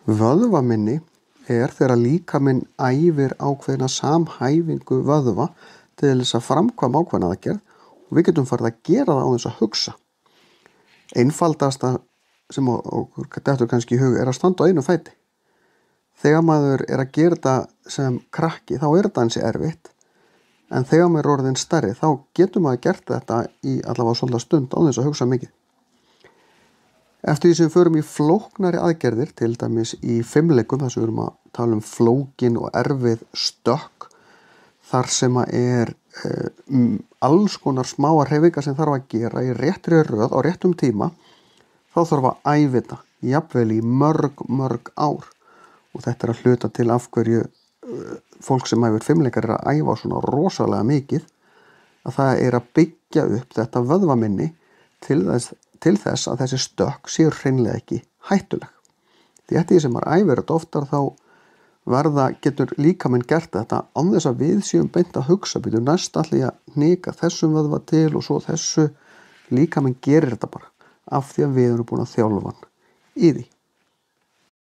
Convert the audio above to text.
Vöðvaminni þegar líkaminn æfir ákveðna samhæfingu vöðva til þess að framkvæma ákveðna aðgerð og við getum farið að gera það án þess að hugsa. Einfaldasta sem okkur dettur kannski í hug að standa á einum fæti. Þegar maður að gera þetta sem krakki þá þetta ansi erfitt, en þegar maður orðinn stærri þá getur maður gert þetta í allavega svolítið stund án þess að hugsa mikið. Eftir því sem við förum í flóknari aðgerðir, til dæmis í fimleikum, þar sem við erum að tala flókin og erfið stökk, þar sem alls konar smáar hreyfingar sem þarf að gera í réttri röð á réttum tíma, þá þarf að æfa þetta, jafnvel í mörg ár. Og þetta að hluta til af hverju fólk sem æfir fimleikar að æfa svona rosalega mikið, að það að byggja upp þetta vöðvaminni til þess að þessi stökk séu hreinlega ekki hættuleg. Því eftir því sem maður æfir þetta oftar þá getur líkaminn gert þetta án þess að við séum beint að hugsa, býtum næst allir að hnika þessum vöðva til og svo þessu. Líkaminn gerir þetta bara af því að við erum búin að þjálfa hann í því.